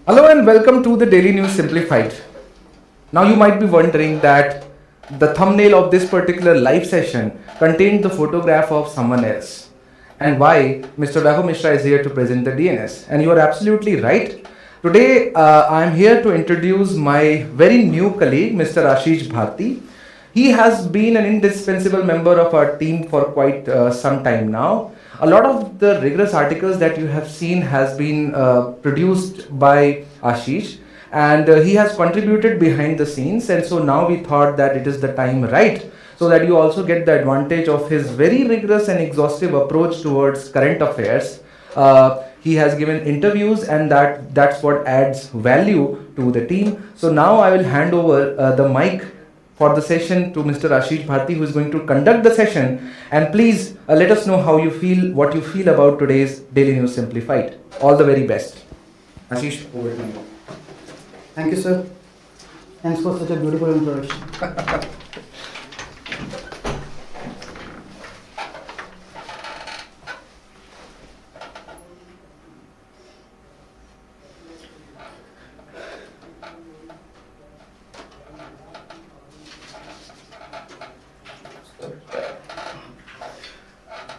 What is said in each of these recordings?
Hello and welcome to the Daily News Simplified. Now you might be wondering that the thumbnail of this particular live session contained the photograph of someone else and why Mr. Rahul Mishra is here to present the DNS. And you are absolutely right. Today I am here to introduce my very new colleague, Mr. Ashish Bharti. He has been an indispensable member of our team for quite some time now. A lot of the rigorous articles that you have seen has been produced by Ashish, and he has contributed behind the scenes, and so now we thought that it is the time right so that you also get the advantage of his very rigorous and exhaustive approach towards current affairs. He has given interviews, and that's what adds value to the team. So now I will hand over the mic for the session to Mr. Ashish Bharti, who is going to conduct the session. And please let us know how you feel, what you feel about today's Daily News Simplified. All the very best. Ashish, over to you. Thank you, sir. Thanks for such a beautiful introduction.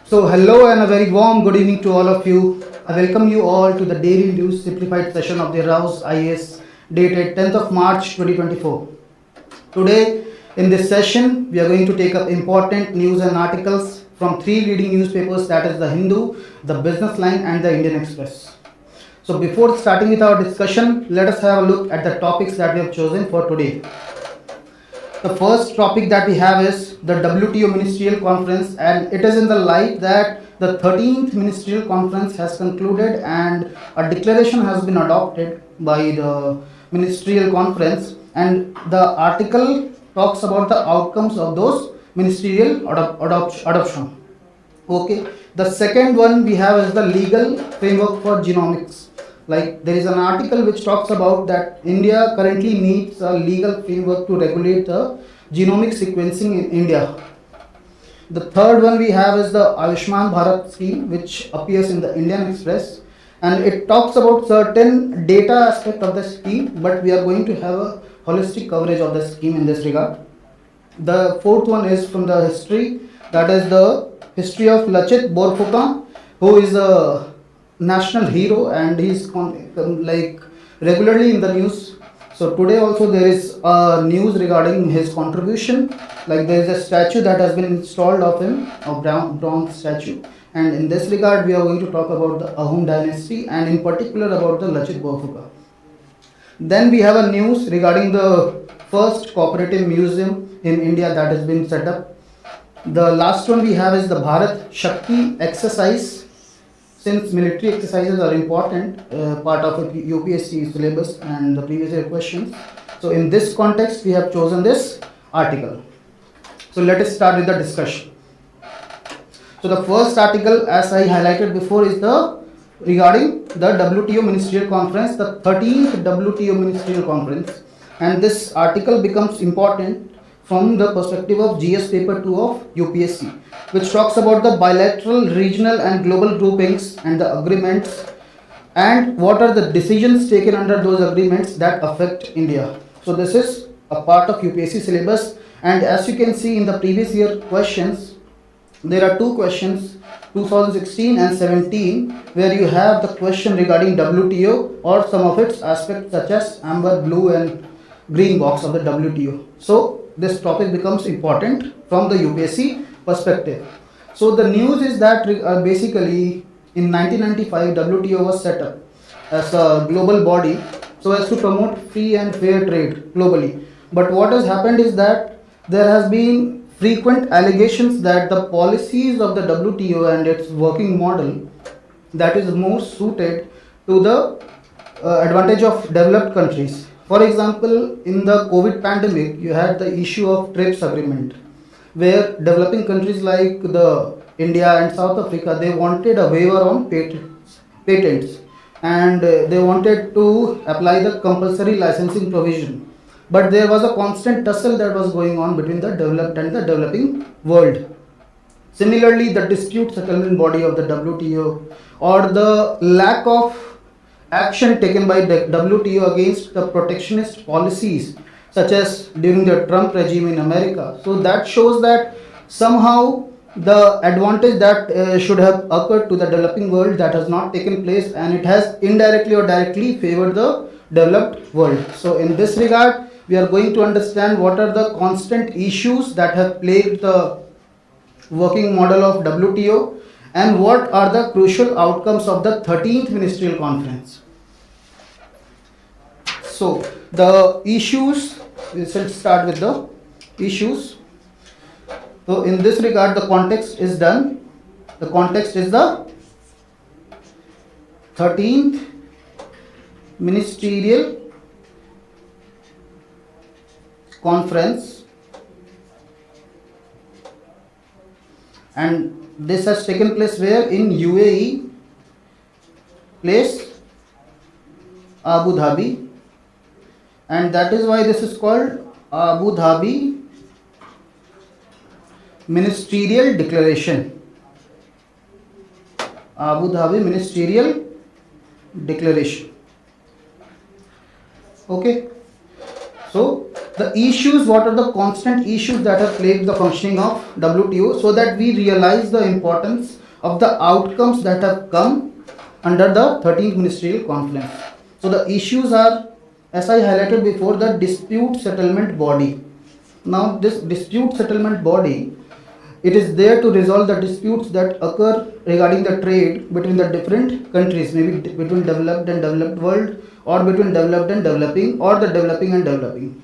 So, hello and a very warm good evening to all of you. I welcome you all to the Daily News Simplified session of the Raus IAS dated 10th of March 2024. Today, in this session, we are going to take up important news and articles from three leading newspapers, that is the Hindu, the Business Line and the Indian Express. So, before starting with our discussion, let us have a look at the topics that we have chosen for today. The first topic that we have is the WTO Ministerial Conference, and it is in the light that the 13th Ministerial Conference has concluded and a declaration has been adopted by the Ministerial Conference, and the article talks about the outcomes of those ministerial adoption. Okay. The second one we have is the legal framework for genomics. Like there is an article which talks about that India currently needs a legal framework to regulate the genomic sequencing in India. The third one we have is the Ayushman Bharat scheme, which appears in the Indian Express, and it talks about certain data aspect of the scheme, but we are going to have a holistic coverage of the scheme in this regard. The fourth one is from the history, that is the history of Lachit Borphukan, who is a national hero and he's like regularly in the news. So today also there is news regarding his contribution. Like there is a statue that has been installed of him, a bronze statue, and in this regard we are going to talk about the Ahom dynasty and in particular about the Lachit Borphukan. Then we have a news regarding the first cooperative museum in India that has been set up. The last one we have is the Bharat Shakti exercise. Since military exercises are important part of a UPSC syllabus and the previous year questions, so in this context we have chosen this article. So let us start with the discussion. So the first article, as I highlighted before, is the regarding the WTO Ministerial Conference, the 13th WTO Ministerial Conference, and this article becomes important from the perspective of GS paper 2 of UPSC, which talks about the bilateral, regional and global groupings and the agreements and what are the decisions taken under those agreements that affect India. So this is a part of UPSC syllabus, and as you can see in the previous year questions, there are two questions, 2016 and 17, where you have the question regarding WTO or some of its aspects such as amber, blue and green box of the WTO. So this topic becomes important from the UPSC perspective. So the news is that basically in 1995 WTO was set up as a global body so as to promote free and fair trade globally. But what has happened is that there has been frequent allegations that the policies of the WTO and its working model that is more suited to the advantage of developed countries. For example, in the COVID pandemic, you had the issue of TRIPS agreement, where developing countries like the India and South Africa, they wanted a waiver on patents, and they wanted to apply the compulsory licensing provision. But there was a constant tussle that was going on between the developed and the developing world. Similarly, the dispute settlement body of the WTO or the lack of action taken by the WTO against the protectionist policies, such as during the Trump regime in America. So that shows that somehow the advantage that should have occurred to the developing world, that has not taken place, and it has indirectly or directly favored the developed world. So in this regard, we are going to understand what are the constant issues that have plagued the working model of WTO, and what are the crucial outcomes of the 13th Ministerial Conference. So the issues, we shall start with the issues. So in this regard, the context is done. The context is the 13th Ministerial Conference, and this has taken place where? In UAE, place Abu Dhabi, and that is why this is called Abu Dhabi Ministerial Declaration. Abu Dhabi Ministerial Declaration. Okay. So the issues, what are the constant issues that have plagued the functioning of WTO, so that we realize the importance of the outcomes that have come under the 13th Ministerial Conference. So the issues are, as I highlighted before, the dispute settlement body. Now this dispute settlement body, it is there to resolve the disputes that occur regarding the trade between the different countries, maybe between developed and developed world, or between developed and developing, or the developing and developing.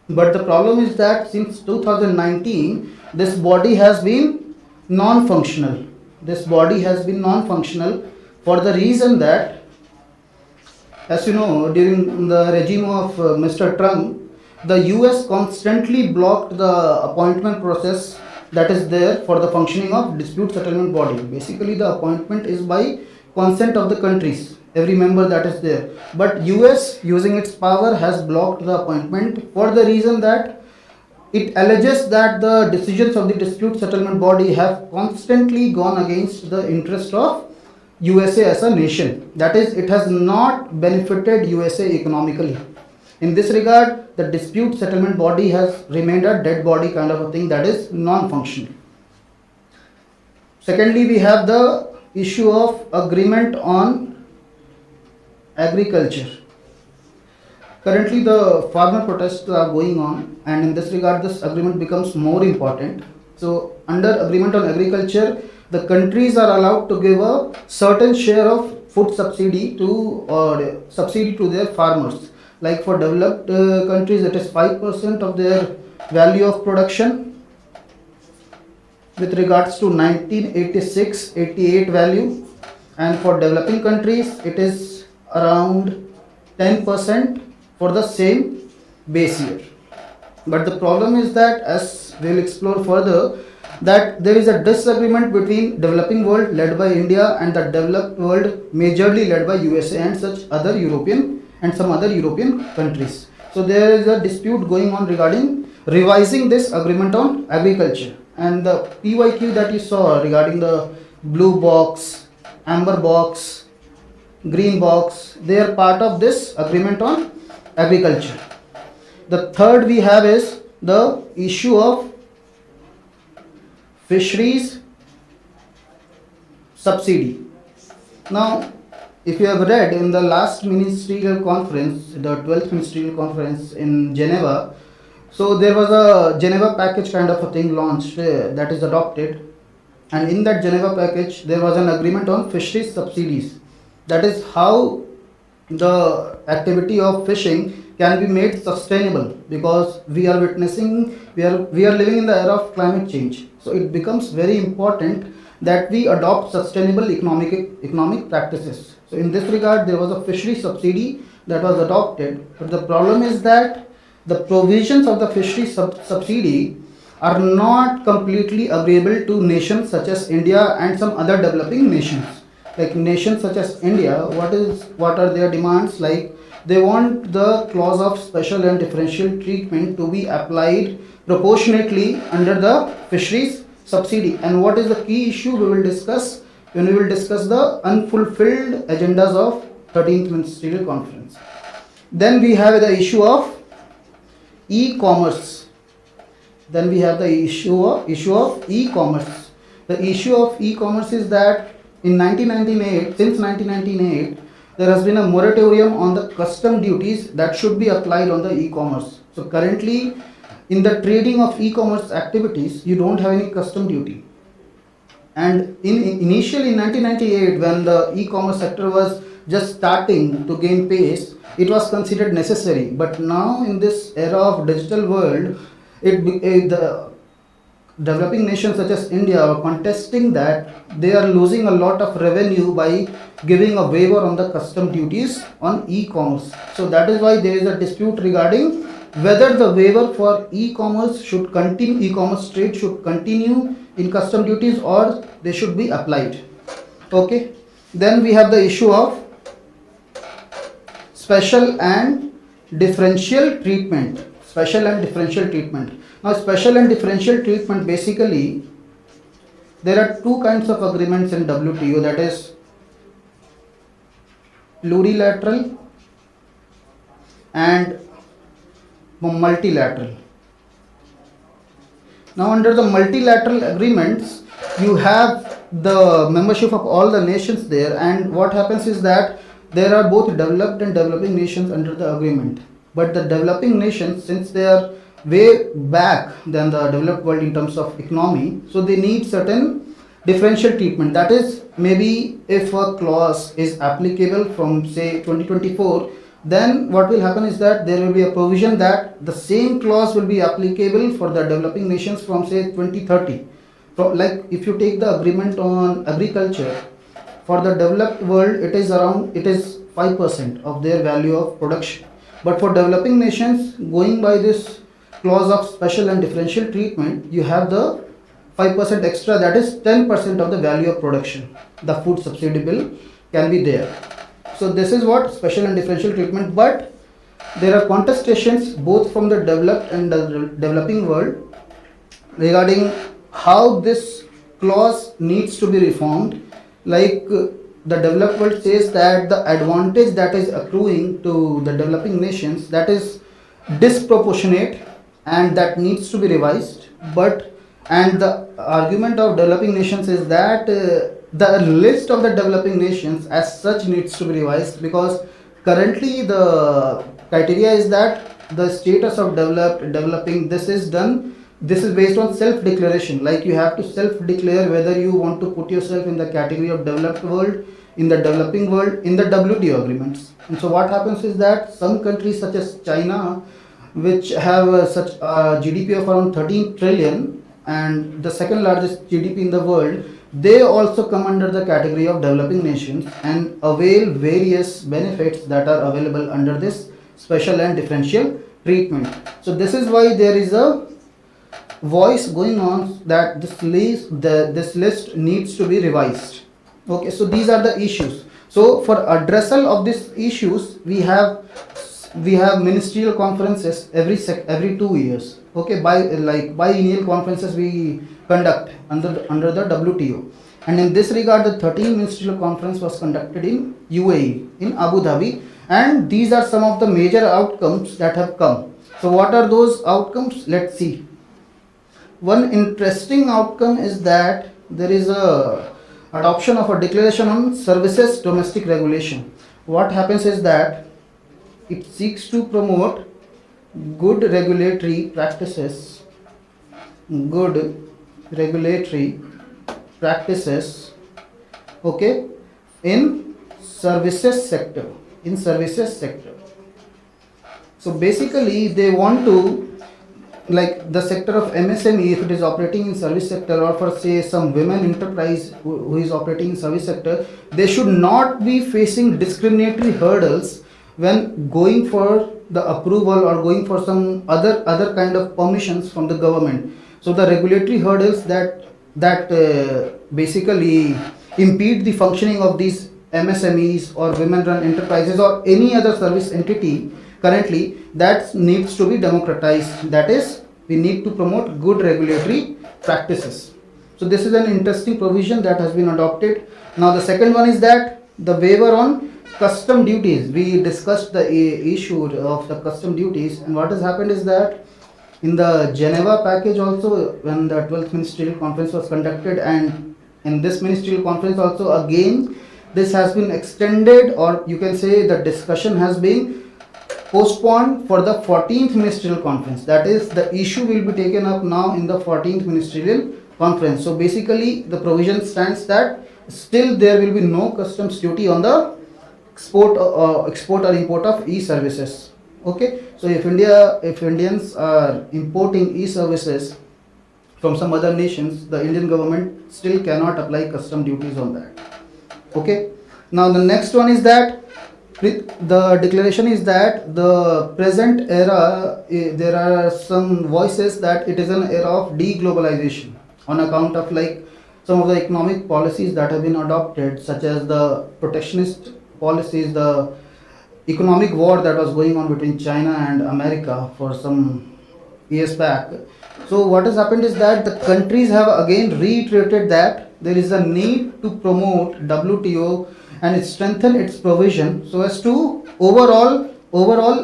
But the problem is that since 2019, this body has been non-functional. This body has been non-functional for the reason that, as you know, during the regime of Mr. Trump, the US constantly blocked the appointment process that is there for the functioning of dispute settlement body. Basically, the appointment is by consent of the countries, every member that is there. But US, using its power, has blocked the appointment for the reason that it alleges that the decisions of the dispute settlement body have constantly gone against the interest of USA as a nation. That is, it has not benefited USA economically. In this regard, the dispute settlement body has remained a dead body kind of a thing, that is non-functional. Secondly, we have the issue of agreement on agriculture. Currently, the farmer protests are going on, and in this regard, this agreement becomes more important. So, under agreement on agriculture, the countries are allowed to give a certain share of food subsidy to their farmers. Like for developed countries, it is 5% of their value of production with regards to 1986-88 value, and for developing countries, it is around 10% for the same base year. But the problem is that, as we will explore further, that there is a disagreement between developing world led by India and the developed world majorly led by USA and some other European countries. So there is a dispute going on regarding revising this agreement on agriculture. And the PYQ that you saw regarding the blue box, amber box, green box, they are part of this agreement on agriculture. The third we have is the issue of fisheries subsidy. Now, if you have read in the last ministerial conference, the 12th ministerial conference in Geneva, so there was a Geneva package kind of a thing launched that is adopted, and in that Geneva package there was an agreement on fisheries subsidies. That is how the activity of fishing can be made sustainable, because we are living in the era of climate change. So it becomes very important that we adopt sustainable economic practices. So in this regard, there was a fishery subsidy that was adopted, but the problem is that the provisions of the fishery subsidy are not completely agreeable to nations such as India and some other developing nations. Like nations such as India, what are their demands? Like they want the clause of special and differential treatment to be applied proportionately under the fisheries subsidy. And what is the key issue we will discuss when we will discuss the unfulfilled agendas of 13th Ministerial Conference. Then we have the issue of e-commerce. Then we have the issue of e-commerce. The issue of e-commerce is that in 1998, since 1998, there has been a moratorium on the custom duties that should be applied on the e-commerce. So currently, in the trading of e-commerce activities, you don't have any custom duty. And initially in 1998, when the e-commerce sector was just starting to gain pace, it was considered necessary. But now in this era of digital world, the developing nations such as India are contesting that they are losing a lot of revenue by giving a waiver on the custom duties on e-commerce. So that is why there is a dispute regarding whether the waiver for e-commerce should continue, e-commerce trade should continue in custom duties or they should be applied. Okay. Then we have the issue of special and differential treatment. Special and differential treatment. Now, special and differential treatment, basically, there are two kinds of agreements in WTO, that is plurilateral and multilateral. Now, under the multilateral agreements, you have the membership of all the nations there, and what happens is that there are both developed and developing nations under the agreement. But the developing nations, since they are way back than the developed world in terms of economy, so they need certain differential treatment. That is, maybe if a clause is applicable from say 2024, then what will happen is that there will be a provision that the same clause will be applicable for the developing nations from say 2030. So like if you take the agreement on agriculture, for the developed world it is 5% of their value of production. But for developing nations, going by this clause of special and differential treatment, you have the 5% extra, that is 10% of the value of production. The food subsidy bill can be there. So this is what special and differential treatment, but there are contestations both from the developed and the developing world regarding how this clause needs to be reformed. Like the developed world says that the advantage that is accruing to the developing nations, that is disproportionate and that needs to be revised. And the argument of developing nations is that the list of the developing nations as such needs to be revised, because currently the criteria is that the status of developing, this is based on self-declaration. Like you have to self-declare whether you want to put yourself in the category of developed world, in the developing world, in the WTO agreements. And so what happens is that some countries such as China, which have such a GDP of around 13 trillion and the second largest GDP in the world, they also come under the category of developing nations and avail various benefits that are available under this special and differential treatment. So this is why there is a voice going on that this list needs to be revised. Okay, so these are the issues. So for addressal of these issues, we have ministerial conferences every 2 years. Okay, biennial conferences we conduct under the WTO. And in this regard, the 13th ministerial conference was conducted in UAE, in Abu Dhabi, and these are some of the major outcomes that have come. So what are those outcomes? Let's see. One interesting outcome is that there is a adoption of a declaration on services domestic regulation. What happens is that it seeks to promote good regulatory practices, okay, in services sector. So basically they want to, like the sector of MSME, if it is operating in service sector, or for say some women enterprise who is operating in service sector, they should not be facing discriminatory hurdles when going for the approval or going for some other kind of permissions from the government. So the regulatory hurdles that basically impede the functioning of these MSMEs or women run enterprises or any other service entity currently, that needs to be democratized. That is, we need to promote good regulatory practices. So this is an interesting provision that has been adopted. Now the second one is that the waiver on custom duties, we discussed the issue of the custom duties, and what has happened is that in the Geneva package also, when the 12th Ministerial Conference was conducted, and in this Ministerial Conference also again, this has been extended, or you can say the discussion has been postponed for the 14th Ministerial Conference. That is, the issue will be taken up now in the 14th Ministerial Conference. So basically, the provision stands that still there will be no customs duty on the export or import of e-services. Okay, so if Indians are importing e-services from some other nations, the Indian government still cannot apply custom duties on that. Okay, now the next one is that the declaration is that the present era, there are some voices that it is an era of deglobalization on account of like some of the economic policies that have been adopted, such as the protectionist policies, the economic war that was going on between China and America for some years back. So what has happened is that the countries have again reiterated that there is a need to promote WTO and strengthen its provision so as to overall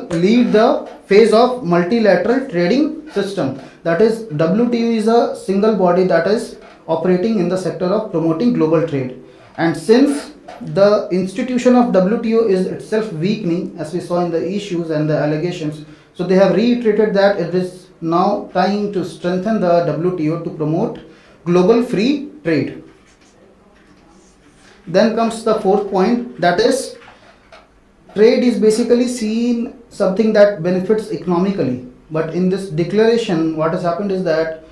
lead the phase of multilateral trading system. That is, WTO is a single body that is operating in the sector of promoting global trade, and since the institution of WTO is itself weakening, as we saw in the issues and the allegations, so they have reiterated that it is now time to strengthen the WTO to promote global free trade. Then comes the fourth point, that is, trade is basically seen something that benefits economically, but in this declaration what has happened is that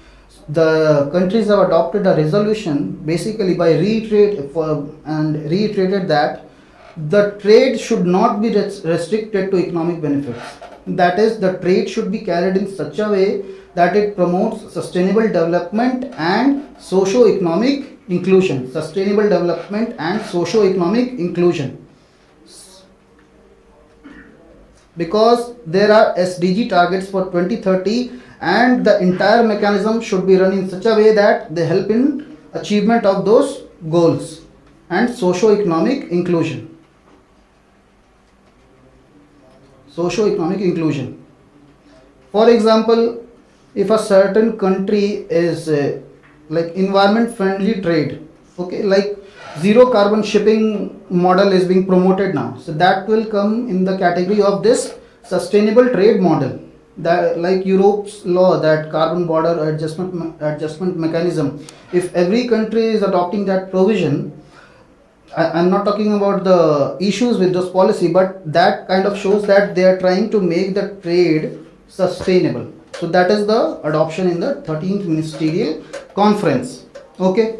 the countries have adopted a resolution basically by reiterated that the trade should not be restricted to economic benefits. That is, the trade should be carried in such a way that it promotes sustainable development and socio-economic inclusion. Sustainable development and socio-economic inclusion. Because there are SDG targets for 2030, and the entire mechanism should be run in such a way that they help in achievement of those goals and socio-economic inclusion. Socio-economic inclusion. For example, if a certain country is like environment friendly trade, okay, like zero carbon shipping model is being promoted now, so that will come in the category of this sustainable trade model. That, like Europe's law, that carbon border adjustment mechanism, if every country is adopting that provision, I'm not talking about the issues with those policy, but that kind of shows that they are trying to make the trade sustainable. So that is the adoption in the 13th Ministerial Conference. Okay,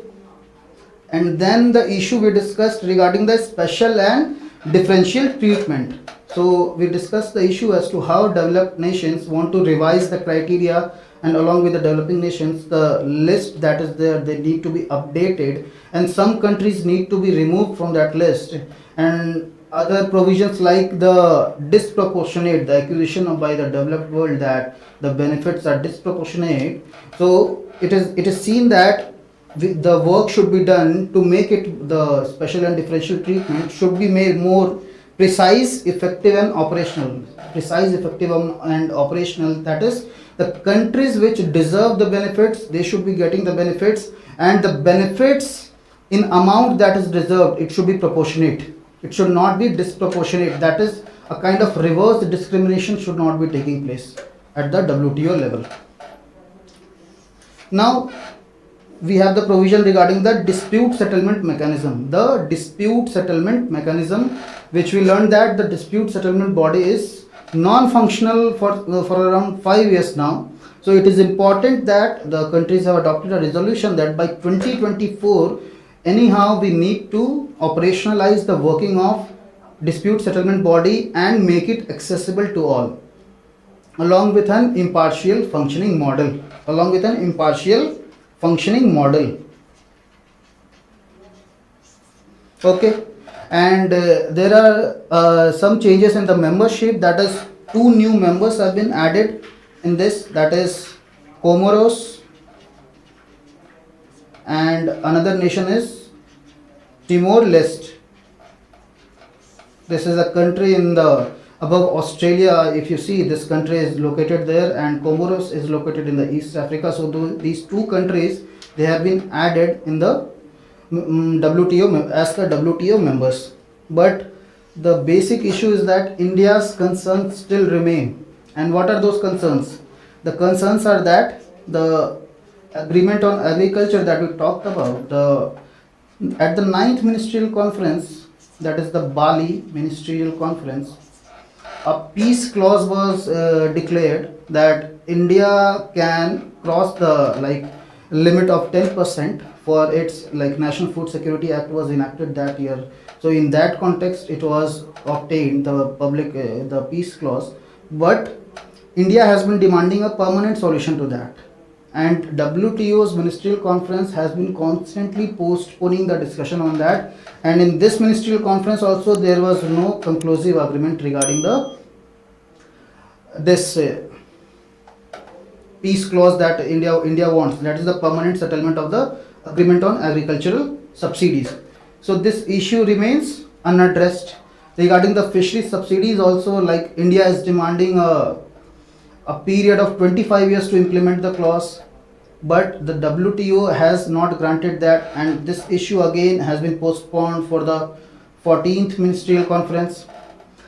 and then the issue we discussed regarding the special and differential treatment. So we discussed the issue as to how developed nations want to revise the criteria, and along with the developing nations, the list that is there, they need to be updated, and some countries need to be removed from that list, and other provisions like the disproportionate, the accusation of by the developed world that the benefits are disproportionate. So it is seen that the work should be done to make it, the special and differential treatment should be made more precise, effective and operational. Precise, effective and operational, that is, the countries which deserve the benefits, they should be getting the benefits, and the benefits in amount that is deserved, it should be proportionate. It should not be disproportionate. That is, a kind of reverse discrimination should not be taking place at the WTO level. Now we have the provision regarding the dispute settlement mechanism. The dispute settlement mechanism, which we learned that the dispute settlement body is non-functional for around 5 years now. So it is important that the countries have adopted a resolution that by 2024 anyhow we need to operationalize the working of dispute settlement body and make it accessible to all, along with an impartial functioning model. Okay, and there are some changes in the membership. That is, 2 new members have been added in this, that is Comoros, and another nation is Timor Leste. This is a country in the above Australia. If you see, this country is located there, and Comoros is located in the East Africa. So these two countries, they have been added in the WTO as the WTO members. But the basic issue is that India's concerns still remain. And what are those concerns? The concerns are that the agreement on agriculture that we talked about, at the ninth ministerial conference, that is the Bali ministerial conference, a peace clause was declared that India can cross the limit of 10% for its National Food Security Act was enacted that year. So in that context, it was obtained the peace clause, but India has been demanding a permanent solution to that. And WTO's ministerial conference has been constantly postponing the discussion on that. And in this ministerial conference also, there was no conclusive agreement regarding this peace clause that India wants. That is the permanent settlement of the agreement on agricultural subsidies. So this issue remains unaddressed. Regarding the fisheries subsidies also, India is demanding a period of 25 years to implement the clause, but the WTO has not granted that, and this issue again has been postponed for the 14th ministerial conference.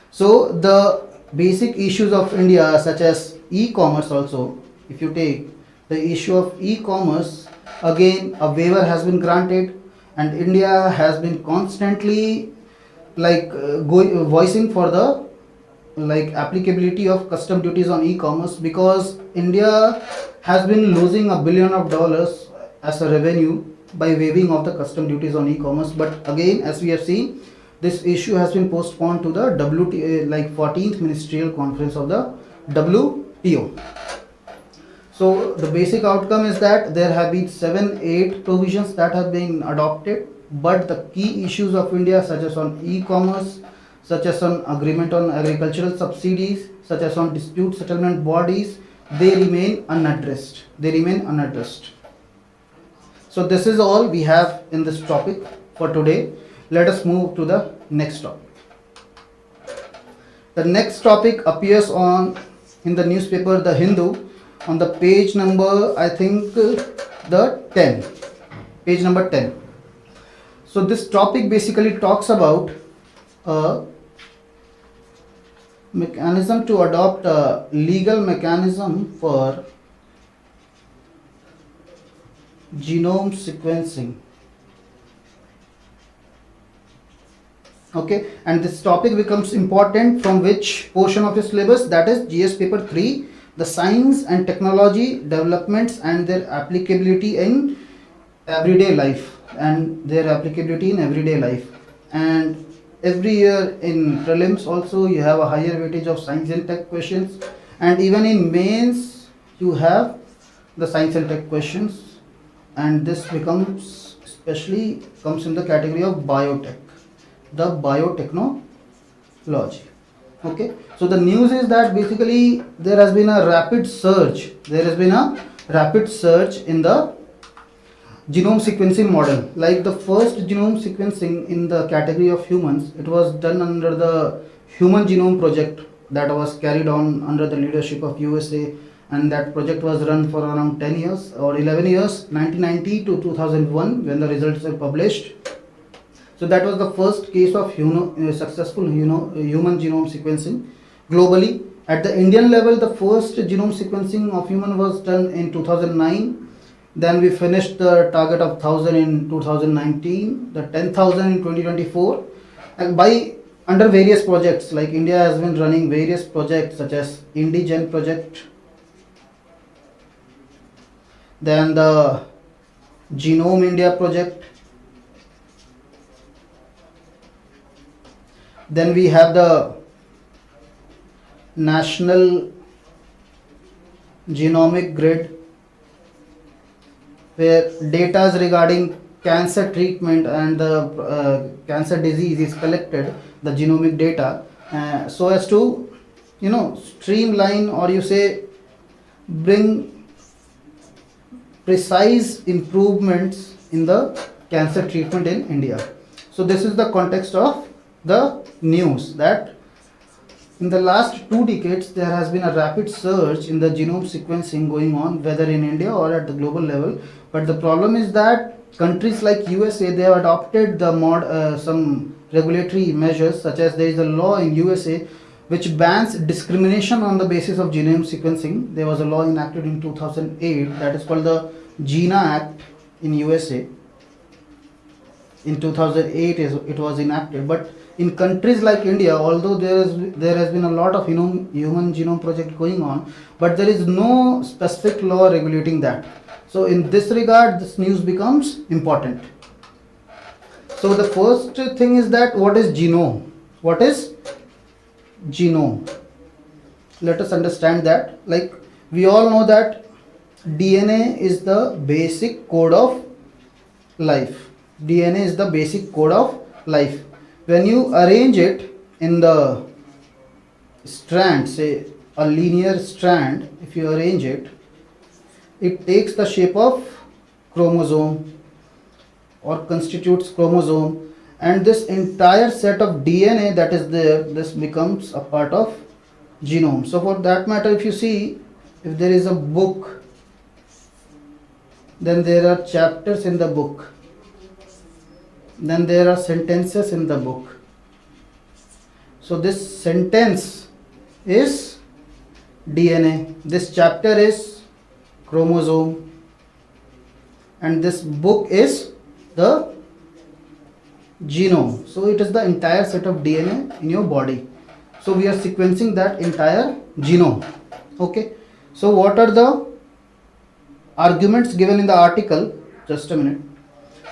So the basic issues of India, such as e-commerce also, if you take the issue of e-commerce, again a waiver has been granted, and India has been constantly voicing for the applicability of custom duties on e-commerce, because India has been losing $1 billion as a revenue by waiving of the custom duties on e-commerce. But again, as we have seen, this issue has been postponed to the 14th ministerial conference of the WTO. So the basic outcome is that there have been 7-8 provisions that have been adopted, but the key issues of India, such as on e-commerce, such as on agreement on agricultural subsidies, such as on dispute settlement bodies, they remain unaddressed. So this is all we have in this topic for today. Let us move to the next topic. The next topic appears in the newspaper The Hindu on the page number, I think, the 10. Page number 10. So this topic basically talks about a mechanism to adopt a legal mechanism for genome sequencing. Okay, and this topic becomes important from which portion of your syllabus? That is GS paper 3, the science and technology developments and their applicability in everyday life. And every year in prelims also you have a higher weightage of science and tech questions, and even in mains you have the science and tech questions, and this especially comes in the category of biotech, the biotechnology. Okay, so the news is that basically there has been a rapid surge in the genome sequencing model. Like the first genome sequencing in the category of humans, it was done under the Human Genome Project that was carried on under the leadership of USA, and that project was run for around 10 years or 11 years, 1990 to 2001, when the results were published. So that was the first case of successful human genome sequencing globally. At the Indian level, the first genome sequencing of human was done in 2009. Then we finished the target of 1000 in 2019, the 10,000 in 2024, and under various projects, like India has been running various projects such as IndiGen project, then the Genome India project, then we have the National Genomic Grid, where data regarding cancer treatment and the cancer disease is collected, the genomic data, so as to streamline, or you say bring precise improvements in the cancer treatment in India. So this is the context of the news that in the last 2 decades there has been a rapid surge in the genome sequencing going on, whether in India or at the global level. But the problem is that countries like USA, they have adopted some regulatory measures, such as there is a law in USA which bans discrimination on the basis of genome sequencing. There was a law enacted in 2008 that is called the GINA Act in USA. In 2008 it was enacted, but in countries like India, although there has been a lot of human genome project going on, but there is no specific law regulating that. So in this regard, this news becomes important. So the first thing is that what is genome? What is genome? Let us understand that. Like we all know that DNA is the basic code of life. DNA is the basic code of life. When you arrange it in the strand, say a linear strand, if you arrange it, it takes the shape of chromosome or constitutes chromosome, and this entire set of DNA that is there, this becomes a part of genome. So for that matter, if you see, if there is a book, then there are chapters in the book. Then there are sentences in the book. So this sentence is DNA, this chapter is chromosome, and this book is the genome. So it is the entire set of DNA in your body. So we are sequencing that entire genome. Okay. So what are the arguments given in the article? Just a minute.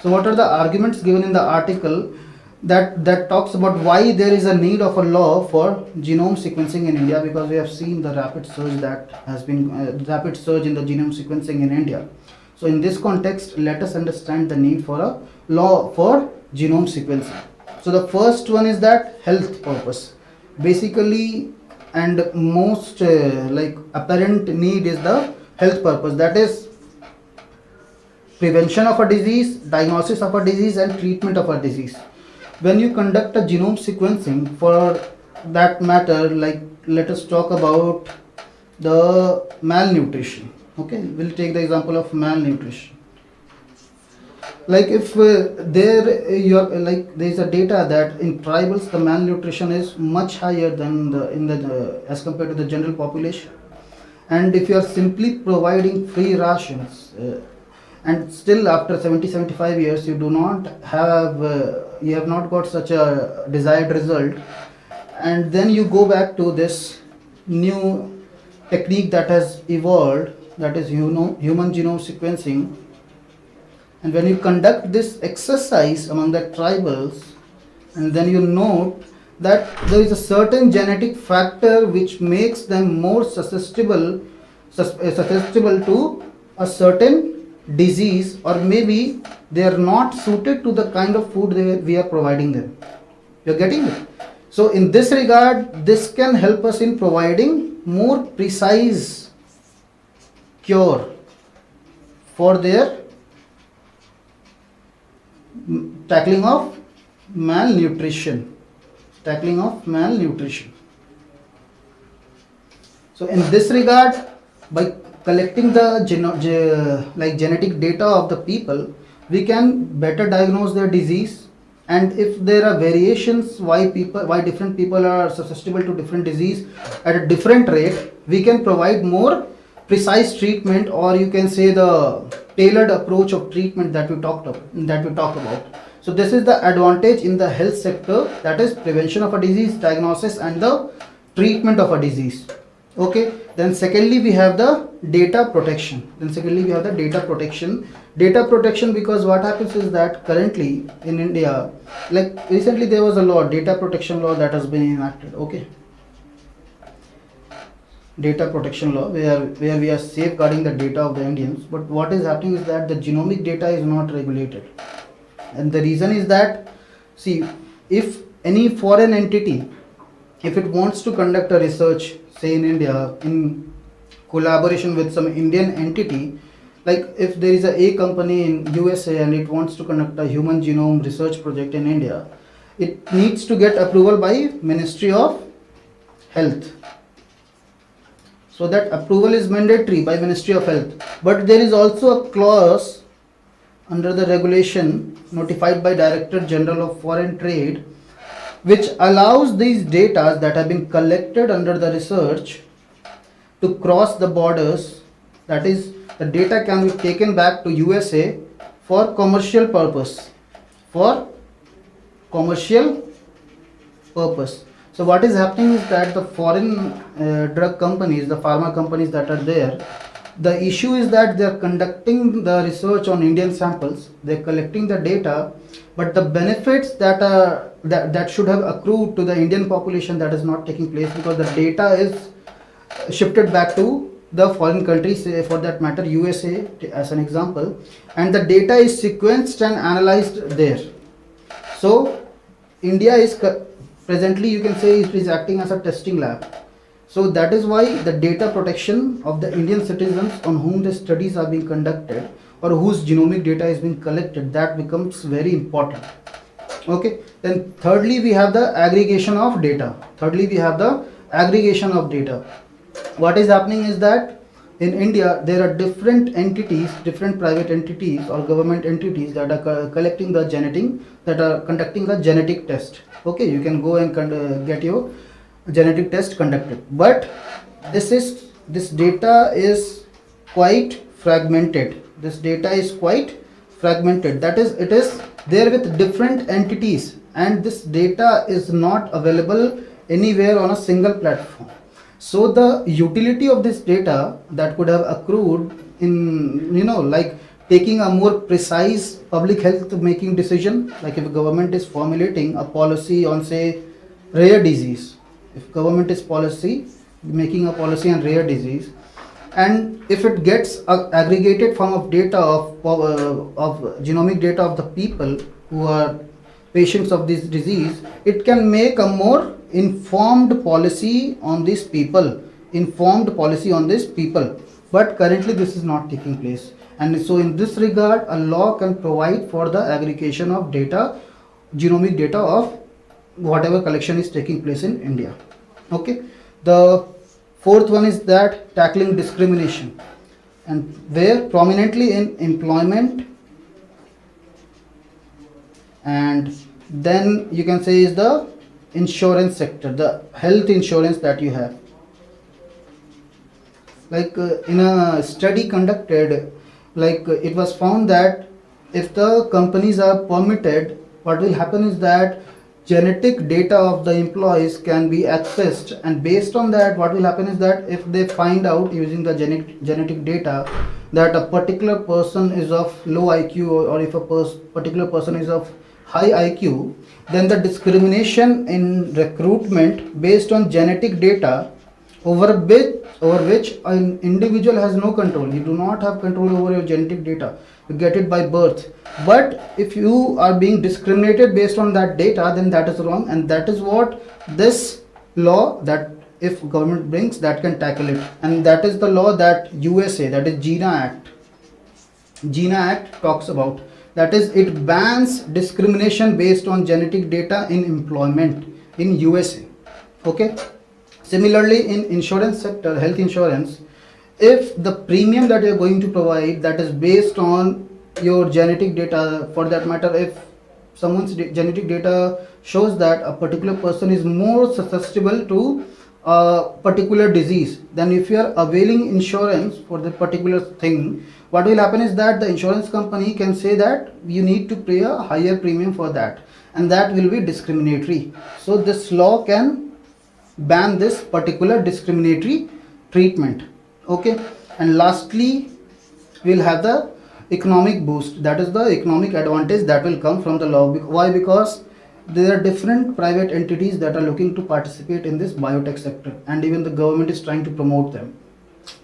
So what are the arguments given in the article that talks about why there is a need of a law for genome sequencing in India? Because we have seen the rapid surge that has been rapid surge in the genome sequencing in India. So in this context, let us understand the need for a law for genome sequencing. So the first one is that health purpose. Basically, and most like apparent need is the health purpose. That is prevention of a disease, diagnosis of a disease, and treatment of a disease. When you conduct a genome sequencing, for that matter, like let us talk about the malnutrition. Okay, we'll take the example of malnutrition. Like if there is a data that in tribals the malnutrition is much higher than as compared to the general population, and if you are simply providing free rations, and still after 70-75 years you do not have you have not got such a desired result, and then you go back to this new technique that has evolved, that is human genome sequencing, and when you conduct this exercise among the tribals, and then you note that there is a certain genetic factor which makes them more susceptible to a certain disease, or maybe they are not suited to the kind of food we are providing them. You're getting it? So in this regard, this can help us in providing more precise cure for their tackling of malnutrition. So in this regard, by collecting the genetic data of the people, we can better diagnose their disease, and if there are variations why different people are susceptible to different disease at a different rate, we can provide more precise treatment, or you can say the tailored approach of treatment that we talk about. So this is the advantage in the health sector, that is prevention of a disease, diagnosis, and the treatment of a disease. Okay, then secondly we have the data protection. Data protection, because what happens is that currently in India, like recently there was a law, data protection law, that has been enacted. Okay, data protection law, where we are safeguarding the data of the Indians, but what is happening is that the genomic data is not regulated, and the reason is that, see, if any foreign entity, if it wants to conduct a research, say in India, in collaboration with some Indian entity, like if there is a company in USA and it wants to conduct a human genome research project in India, it needs to get approval by Ministry of Health. So that approval is mandatory by Ministry of Health. But there is also a clause under the regulation notified by Director General of Foreign Trade, which allows these data that have been collected under the research to cross the borders. That is, the data can be taken back to USA for commercial purpose. For commercial purpose. So what is happening is that the foreign drug companies, the pharma companies that are there, the issue is that they are conducting the research on Indian samples, they are collecting the data, but the benefits that should have accrued to the Indian population, that is not taking place because the data is shifted back to the foreign countries, for that matter USA as an example, and the data is sequenced and analyzed there. So India is presently, you can say, it is acting as a testing lab. So that is why the data protection of the Indian citizens on whom the studies are being conducted or whose genomic data is being collected, that becomes very important. Okay, then thirdly we have the aggregation of data. What is happening is that in India there are different entities, different private entities or government entities that are collecting the genetic, that are conducting the genetic test. Okay, you can go and get your genetic test conducted, but this data is quite fragmented. That is, it is there with different entities, and this data is not available anywhere on a single platform. So the utility of this data that could have accrued in, like taking a more precise public health making decision, like if a government is formulating a policy on, say, rare disease, if government is making a policy on rare disease, and if it gets a aggregated form of data of genomic data of the people who are patients of this disease, it can make a more informed policy on these people, but currently this is not taking place. And so in this regard, a law can provide for the aggregation of data, genomic data of whatever collection is taking place in India. Okay, the fourth one is that tackling discrimination, and where prominently in employment, and then you can say is the insurance sector, the health insurance that you have. Like in a study conducted, like it was found that if the companies are permitted, what will happen is that genetic data of the employees can be accessed, and based on that, what will happen is that if they find out using the genetic data that a particular person is of low IQ, or if a particular person is of high IQ, then the discrimination in recruitment based on genetic data over which an individual has no control. You do not have control over your genetic data. You get it by birth. But if you are being discriminated based on that data, then that is wrong, and that is what this law, that if government brings, that can tackle it. And that is the law that USA, that is Gina Act talks about. That is, it bans discrimination based on genetic data in employment in USA. Okay. Similarly, in insurance sector, health insurance, if the premium that you are going to provide, that is based on your genetic data, for that matter, if someone's genetic data shows that a particular person is more susceptible to a particular disease, then if you are availing insurance for the particular thing, what will happen is that the insurance company can say that you need to pay a higher premium for that, and that will be discriminatory. So this law can ban this particular discriminatory treatment. Okay, and lastly we'll have the economic boost, that is the economic advantage that will come from the law. Why? Because there are different private entities that are looking to participate in this biotech sector, and even the government is trying to promote them.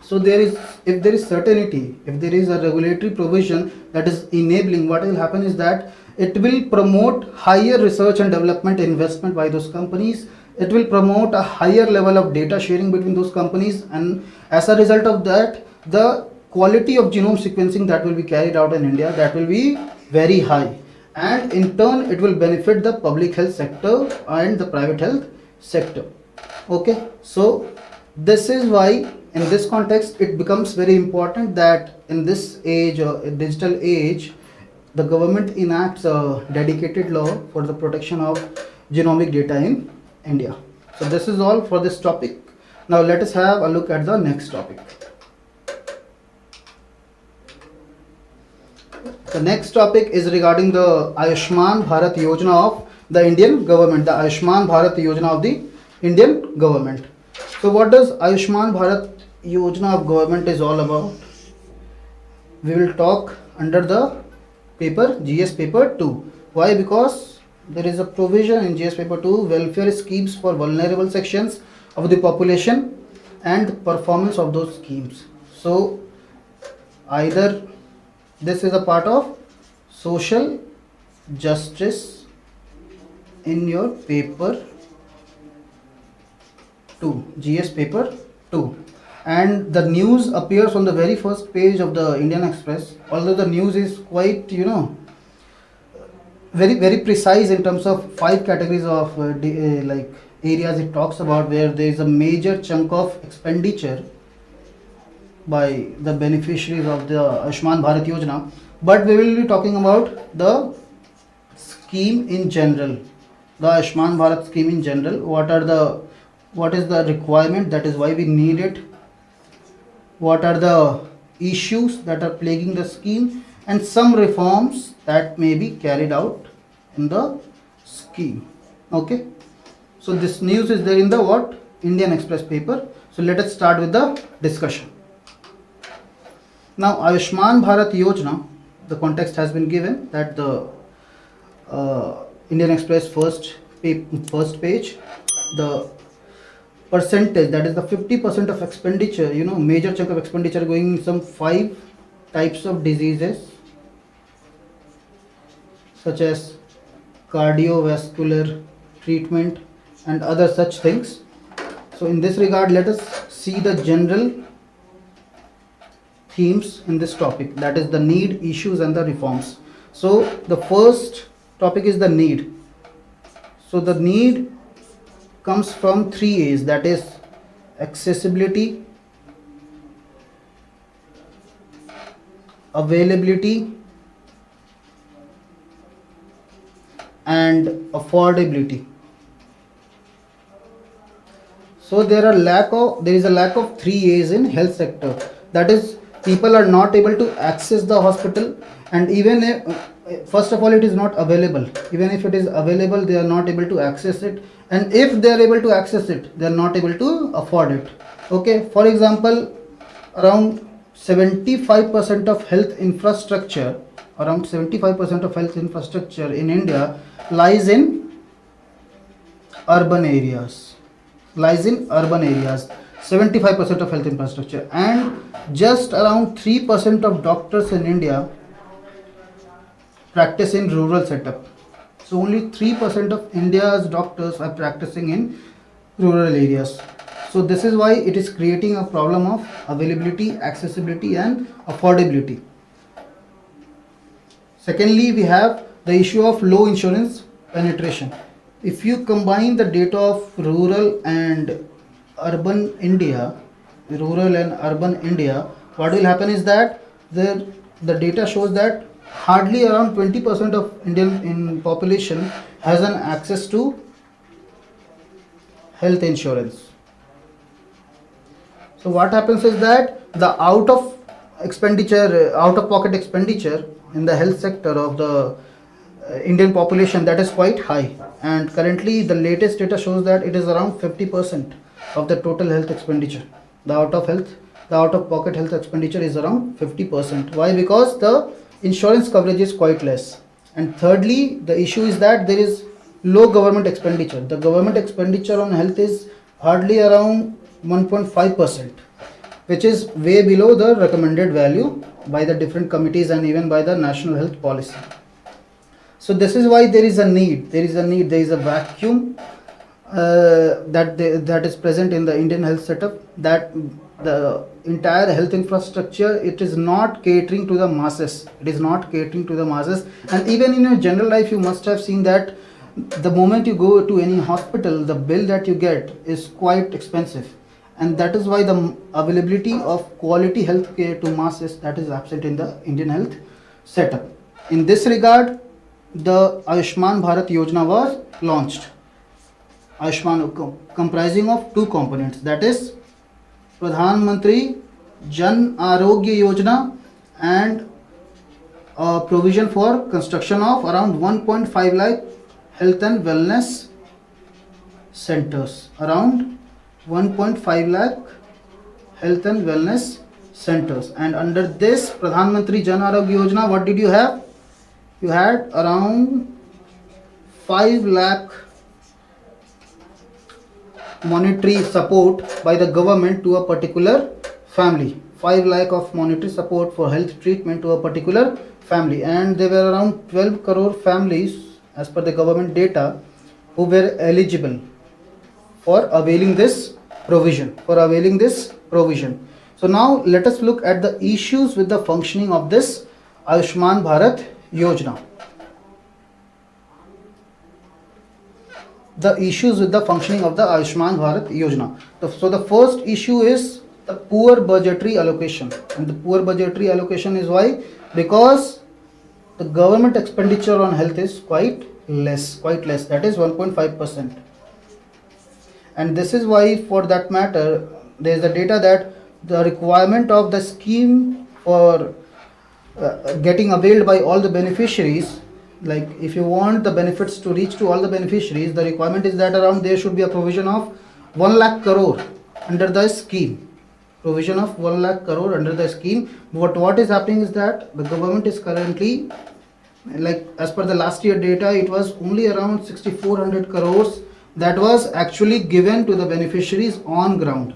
So if there is certainty, if there is a regulatory provision that is enabling, what will happen is that it will promote higher research and development investment by those companies. It will promote a higher level of data sharing between those companies, and as a result of that, the quality of genome sequencing that will be carried out in India, that will be very high. and in turn it will benefit the public health sector and the private health sector. Okay, so this is why in this context it becomes very important that in this age or digital age, the government enacts a dedicated law for the protection of genomic data in India. So this is all for this topic. Now let us have a look at the next topic. The next topic is regarding the Ayushman Bharat Yojana of the Indian government, the Ayushman Bharat Yojana of the Indian government. So what does Ayushman Bharat Yojana of government is all about? We will talk under the paper GS paper 2. Why? Because there is a provision in GS paper 2, welfare schemes for vulnerable sections of the population and performance of those schemes. So either this is a part of social justice in your paper 2, GS paper 2, and the news appears on the very first page of the Indian Express. Although the news is quite very precise in terms of 5 categories of like areas it talks about, where there is a major chunk of expenditure by the beneficiaries of the Ayushman Bharat Yojana, but we will be talking about the scheme in general, the Ayushman Bharat scheme in general. What is the requirement, that is why we need it, what are the issues that are plaguing the scheme, and some reforms that may be carried out in the scheme. Okay, so this news is there in the what Indian Express paper. So let us start with the discussion. Now Ayushman Bharat Yojana, the context has been given that the Indian Express first page, the percentage, that is the 50% of expenditure, major chunk of expenditure going in some 5 types of diseases such as cardiovascular treatment and other such things. So in this regard, let us see the general themes in this topic, that is the need, issues and the reforms. So the first topic is the need. So the need comes from 3 A's, that is accessibility, availability and affordability. So there is a lack of 3 A's in health sector, that is people are not able to access the hospital, and even if, first of all, it is not available. Even if it is available, they are not able to access it, and if they are able to access it, they are not able to afford it. Okay, for example, around 75% of health infrastructure in India lies in urban areas. 75% of health infrastructure, and just around 3% of doctors in India practice in rural setup. So only 3% of India's doctors are practicing in rural areas. So this is why it is creating a problem of availability, accessibility and affordability. Secondly, we have the issue of low insurance penetration. If you combine the data of rural and urban India, what will happen is that the data shows that hardly around 20% of Indian population has an access to health insurance. So what happens is that the out of pocket expenditure in the health sector of the Indian population, that is quite high, and currently the latest data shows that it is around 50% of the total health expenditure. The out of pocket health expenditure is around 50%. Why? Because the insurance coverage is quite less. And thirdly, the issue is that there is low government expenditure. The government expenditure on health is hardly around 1.5%, which is way below the recommended value by the different committees and even by the national health policy. So this is why there is a need, there is a vacuum that is present in the Indian health setup, that the entire health infrastructure, it is not catering to the masses. It is not catering to the masses. And even in your general life, you must have seen that the moment you go to any hospital, the bill that you get is quite expensive, and that is why the availability of quality health care to masses, that is absent in the Indian health setup. In this regard, the Ayushman Bharat Yojana was launched. Ayushman comprising of two components, that is Pradhan Mantri Jan Arogya Yojana and a provision for construction of around 1.5 lakh health and wellness centers. Around 1.5 lakh health and wellness centers. And under this Pradhan Mantri Jan Arogya Yojana, what did you have? You had around 5 lakh monetary support by the government to a particular family. 5 lakh of monetary support for health treatment to a particular family, and there were around 12 crore families as per the government data who were eligible for availing this provision. So now let us look at the issues with the functioning of this Ayushman Bharat Yojana. The issues with the functioning of the Ayushman Bharat Yojana. So the first issue is the poor budgetary allocation, and the poor budgetary allocation is why? Because the government expenditure on health is quite less, that is 1.5%. And this is why, for that matter, there is the data that the requirement of the scheme for getting availed by all the beneficiaries, like if you want the benefits to reach to all the beneficiaries, the requirement is that around there should be a provision of 1 lakh crore under the scheme. Provision of 1 lakh crore under the scheme. But what is happening is that the government is currently, like as per the last year data, it was only around 6400 crores that was actually given to the beneficiaries on ground.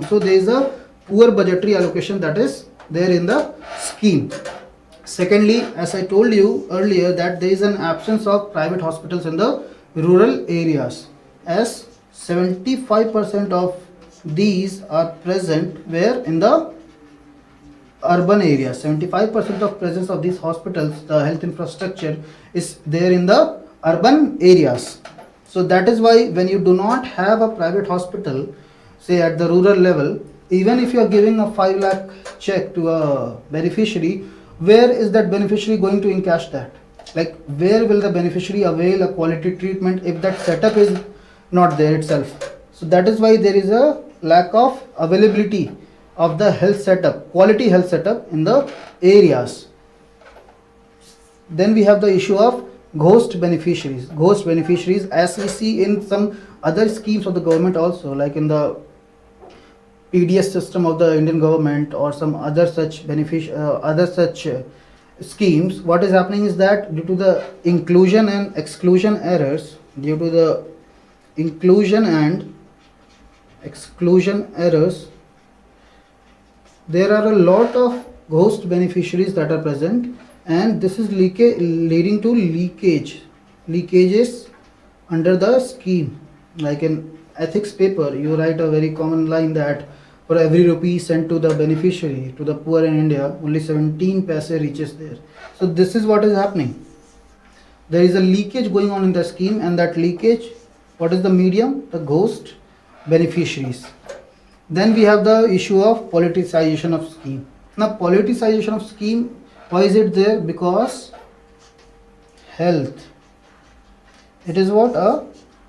So there is a poor budgetary allocation that is there in the scheme. Secondly, as I told you earlier, that there is an absence of private hospitals in the rural areas, as 75% of these are present where in the urban areas. 75% of presence of these hospitals, the health infrastructure is there in the urban areas. So that is why when you do not have a private hospital, say at the rural level, even if you are giving a 5 lakh check to a beneficiary, where is that beneficiary going to encash that? Like, where will the beneficiary avail a quality treatment if that setup is not there itself? So that is why there is a lack of availability of the health setup, quality health setup in the areas. Then we have the issue of ghost beneficiaries. Ghost beneficiaries, as we see in some other schemes of the government also, like in the PDS system of the Indian government or some other such schemes. What is happening is that due to the inclusion and exclusion errors, there are a lot of ghost beneficiaries that are present, and this is leading to leakages under the scheme. Like in ethics paper, you write a very common line that for every rupee sent to the beneficiary, to the poor in India, only 17 paise reaches there. So this is what is happening. There is a leakage going on in the scheme, and that leakage, what is the medium? The ghost beneficiaries. Then we have the issue of politicization of scheme. Now, politicization of scheme, why is it there? Because health, it is what? A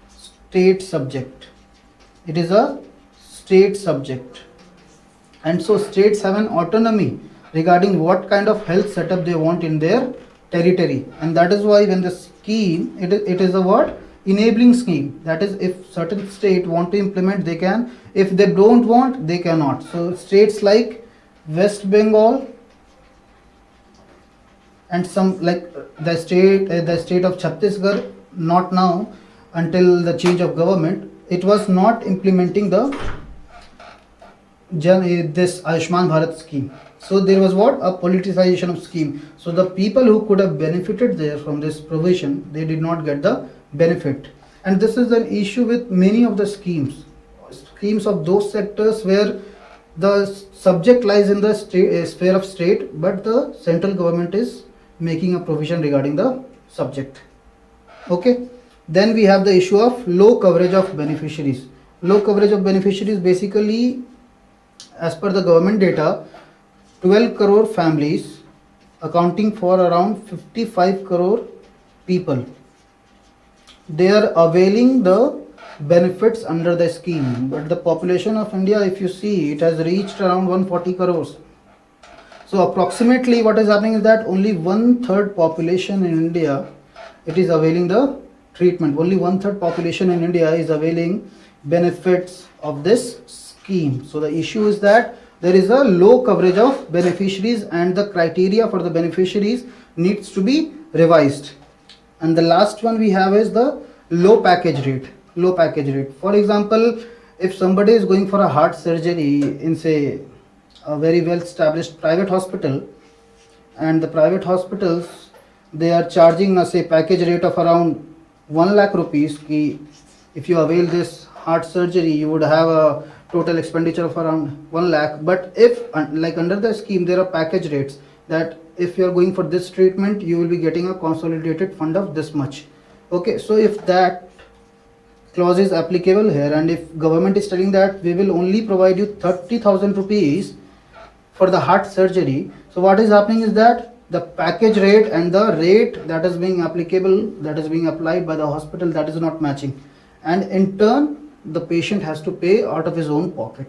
state subject. It is a state subject. And so states have an autonomy regarding what kind of health setup they want in their territory. And that is why when the scheme, it is a what? Enabling scheme. That is, if certain state want to implement, they can. If they don't want, they cannot. So states like West Bengal and some like the state of Chhattisgarh, not now, until the change of government, it was not implementing this Ayushman Bharat scheme. So there was what? A politicization of scheme. So the people who could have benefited there from this provision, they did not get the benefit. And this is an issue with many of the schemes of those sectors where the subject lies in the sphere of state, but the central government is making a provision regarding the subject. Okay. Then we have the issue of low coverage of beneficiaries. Low coverage of beneficiaries, basically, as per the government data, 12 crore families accounting for around 55 crore people, they are availing the benefits under the scheme. But the population of India, if you see, it has reached around 140 crores. So approximately what is happening is that only 1/3 population in India, it is availing the treatment. Only 1/3 population in India is availing benefits of this scheme. So the issue is that there is a low coverage of beneficiaries, and the criteria for the beneficiaries needs to be revised. And the last one we have is the low package rate. Low package rate. For example, if somebody is going for a heart surgery in, say, a very well established private hospital, and the private hospitals, they are charging us a package rate of around 1 lakh rupees. If you avail this heart surgery, you would have a total expenditure of around 1 lakh. But if, like under the scheme, there are package rates that if you are going for this treatment, you will be getting a consolidated fund of this much. Okay, so if that clause is applicable here, and if government is telling that we will only provide you 30,000 rupees for the heart surgery, so what is happening is that the package rate and the rate that is being applicable, that is being applied by the hospital, that is not matching, and in turn the patient has to pay out of his own pocket.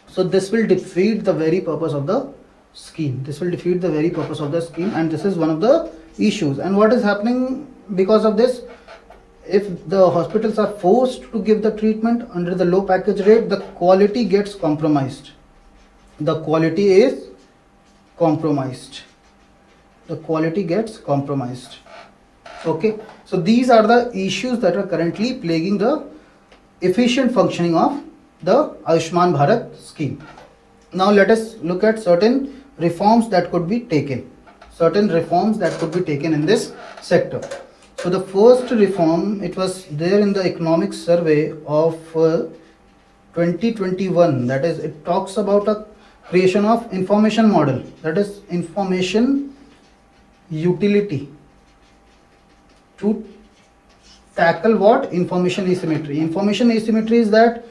So this will defeat the very purpose of the scheme. This will defeat the very purpose of the scheme, and this is one of the issues. And what is happening because of this? If the hospitals are forced to give the treatment under the low package rate, the quality gets compromised. The quality is compromised. The quality gets compromised. Okay, so these are the issues that are currently plaguing the efficient functioning of the Ayushman Bharat scheme. Now let us look at certain reforms that could be taken. Certain reforms that could be taken in this sector. So the first reform, it was there in the economics survey of 2021. That is, it talks about a creation of information model. That is information utility to tackle what? Information asymmetry. Information asymmetry is that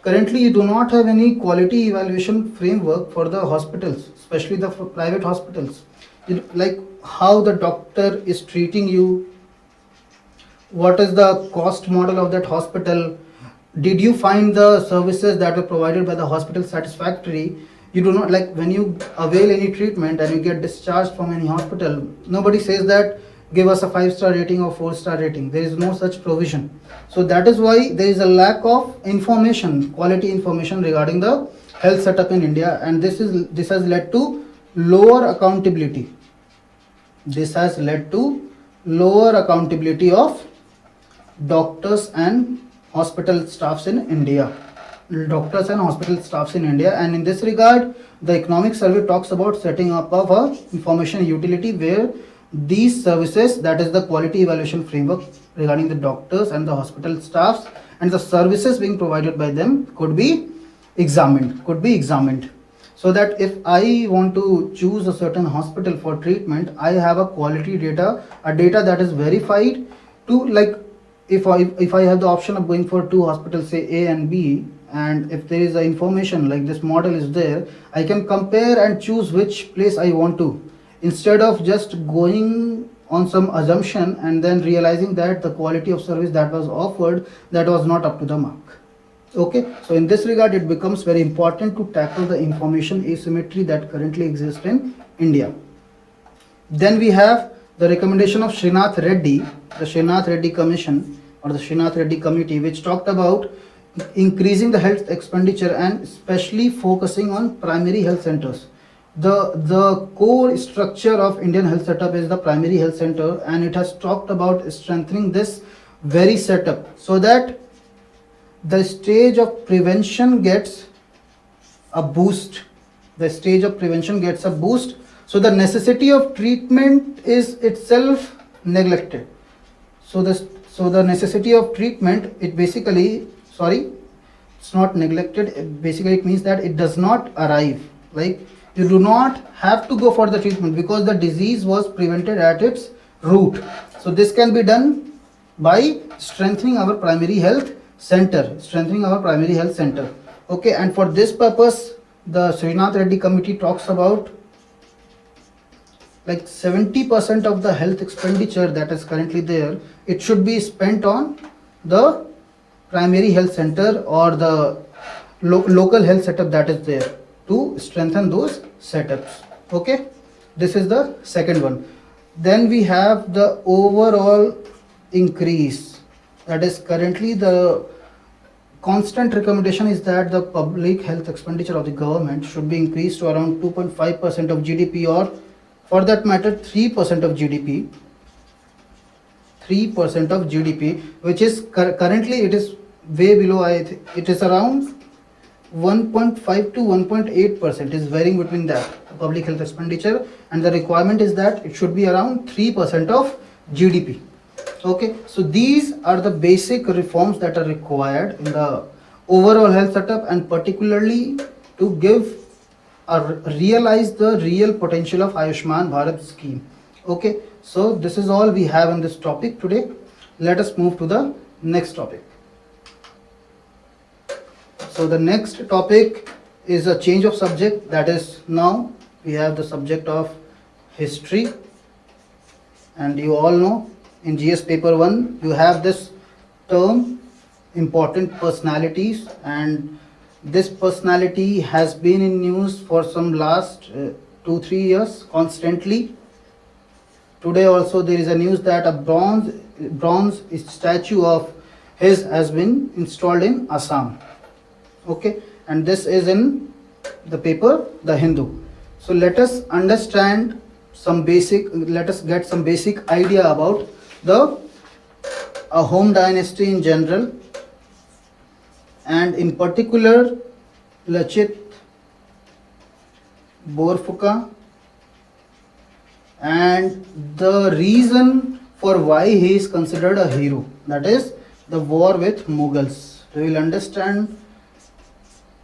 currently you do not have any quality evaluation framework for the hospitals, especially the private hospitals. Like how the doctor is treating you, what is the cost model of that hospital, did you find the services that were provided by the hospital satisfactory? You do not, like when you avail any treatment and you get discharged from any hospital, nobody says that give us a 5-star rating or 4-star rating. There is no such provision. So that is why there is a lack of information, quality information regarding the health setup in India, and this has led to lower accountability. This has led to lower accountability of doctors and hospital staffs in India. Doctors and hospital staffs in India, and in this regard, the economic survey talks about setting up of a information utility where these services, that is the quality evaluation framework regarding the doctors and the hospital staffs and the services being provided by them could be examined, so that if I want to choose a certain hospital for treatment, I have a quality data, a data that is verified to, like, if I have the option of going for two hospitals, say A and B, and if there is a information like this model is there, I can compare and choose which place I want to, instead of just going on some assumption and then realizing that the quality of service that was offered, that was not up to the mark. Okay, so in this regard, it becomes very important to tackle the information asymmetry that currently exists in India. Then we have the recommendation of Srinath Reddy, the Srinath Reddy Commission or the Srinath Reddy Committee, which talked about increasing the health expenditure and especially focusing on primary health centers. The core structure of Indian health setup is the primary health center, and it has talked about strengthening this very setup so that the stage of prevention gets a boost. The stage of prevention gets a boost, so the necessity of treatment is itself neglected. So So the necessity of treatment, it basically, sorry, it's not neglected. Basically it means that it does not arrive, like you do not have to go for the treatment because the disease was prevented at its root. So this can be done by strengthening our primary health center, okay. And for this purpose the Srinath Reddy committee talks about like 70% of the health expenditure that is currently there, it should be spent on the primary health center or the local health setup that is there to strengthen those setups, okay. This is the second one. Then we have the overall increase, that is currently the constant recommendation is that the public health expenditure of the government should be increased to around 2.5% of GDP, or for that matter 3% of GDP, which is currently it is way below. It is around 1.5 to 1.8%, is varying between that public health expenditure, and the requirement is that it should be around 3% of GDP, okay. So these are the basic reforms that are required in the overall health setup, and particularly to give or realize the real potential of Ayushman Bharat scheme, okay. So this is all we have on this topic today. Let us move to the next topic. So the next topic is a change of subject, that is now we have the subject of history, and you all know in GS paper 1 you have this term important personalities, and this personality has been in news for some last 2-3 years constantly. Today also there is a news that a bronze statue of his has been installed in Assam, okay, and this is in the paper The Hindu. So let us understand let us get some basic idea about the Ahom dynasty in general, and in particular Lachit Borphukan, and the reason for why he is considered a hero, that is the war with Mughals. We will understand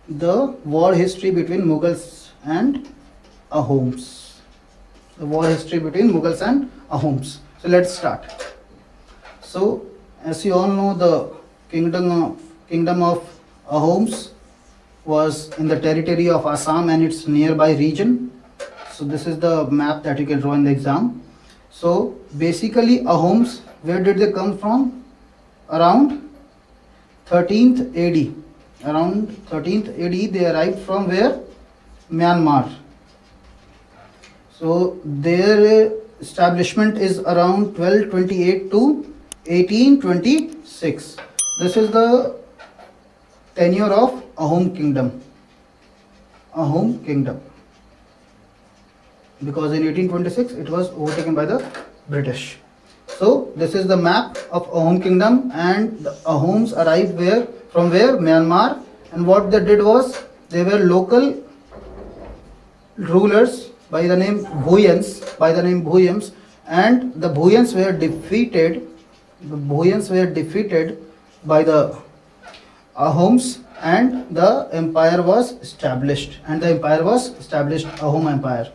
the war history between Mughals and Ahoms. So let's start. So as you all know, the kingdom of Ahoms was in the territory of Assam and its nearby region. So this is the map that you can draw in the exam. So basically Ahoms, where did they come from? Around 13th AD. Around 13th AD they arrived from where? Myanmar. So their establishment is around 1228 to 1826. This is the tenure of Ahom kingdom. Because in 1826 it was overtaken by the British. So this is the map of Ahom kingdom, and the Ahoms arrived from where? Myanmar, and what they did was they were local rulers by the name Bhuyans, and the Bhuyans were defeated by the Ahoms, and the empire was established, Ahom Empire.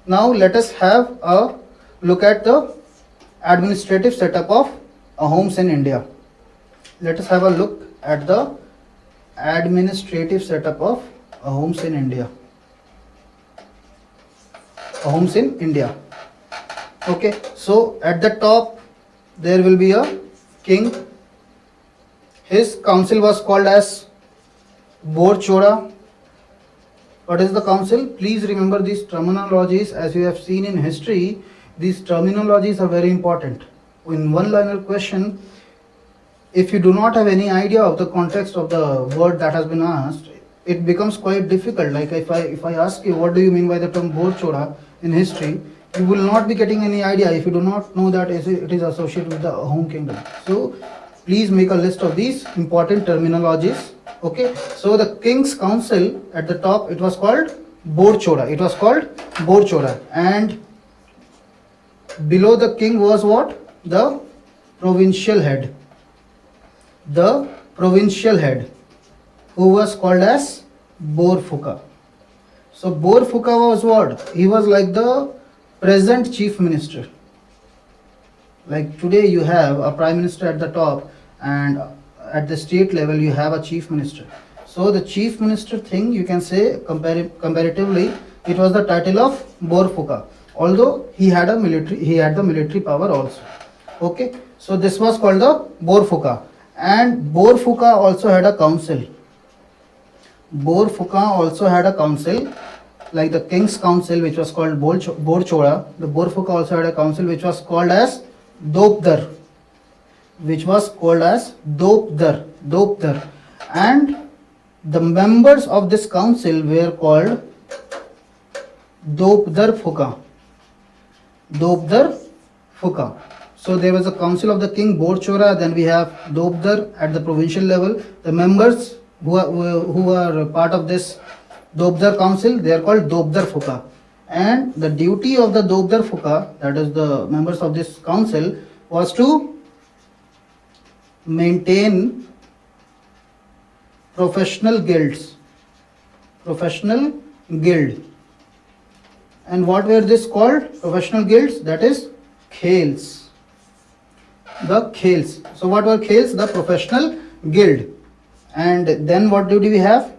Now let us have a look at the administrative setup of Ahoms in India. Let us have a look at the administrative setup of Ahoms in India. Okay, so at the top there will be a king. His council was called as Borchoda. What is the council? Please remember these terminologies. As you have seen in history, these terminologies are very important. In one-liner question, if you do not have any idea of the context of the word that has been asked, it becomes quite difficult. Like if I ask you what do you mean by the term Borchoda in history, you will not be getting any idea if you do not know that it is associated with the Ahom kingdom. So please make a list of these important terminologies. Okay, so the king's council at the top, it was called Borchoda. And below the king was what? The provincial head. the provincial head, who was called as Borphukan. So Borphukan was what? He was like the present chief minister. Like today you have a prime minister at the top, and at the state level you have a chief minister. So the chief minister thing, you can say comparatively, it was the title of Borphukan. Although he had the military power also. Okay, so this was called the Borphukan, and Borphukan also had a council. Borphukan also had a council, like the king's council, which was called Borchoda. The Borphukan also had a council which was called as Dopdar, and the members of this council were called Dopdar Fuka. So there was a council of the king Borchora, then we have Dopdar at the provincial level. The members who are part of this Dopdar council, they are called Dopdar Fuka. And the duty of the Dopdar Fuka, that is the members of this council, was to maintain professional guild. And what were this called? Professional guilds, that is khels. The khels. So what were khels? The professional guild. And then what did we have?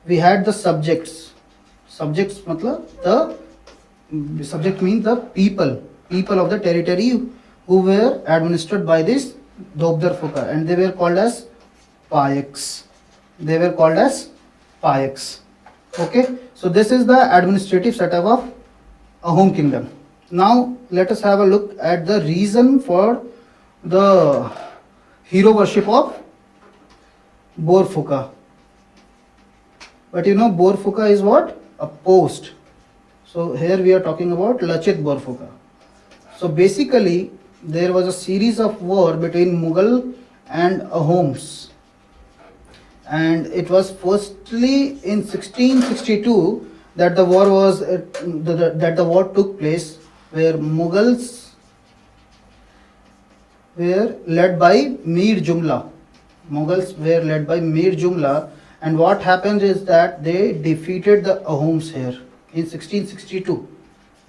We had the subjects. Subjects matlab the subject means the people of the territory who were administered by this Dopdar Fuka, and they were called as Payaks. Okay, so this is the administrative setup of Ahom kingdom. Now let us have a look at the reason for the hero worship of Borphukan. But you know, Borphukan is what? A post. So here we are talking about Lachit Borphukan. So basically there was a series of war between Mughal and Ahoms, and it was firstly in 1662 that the war was that the war took place, where Mughals were led by Mir Jumla. And what happened is that they defeated the Ahoms here in 1662.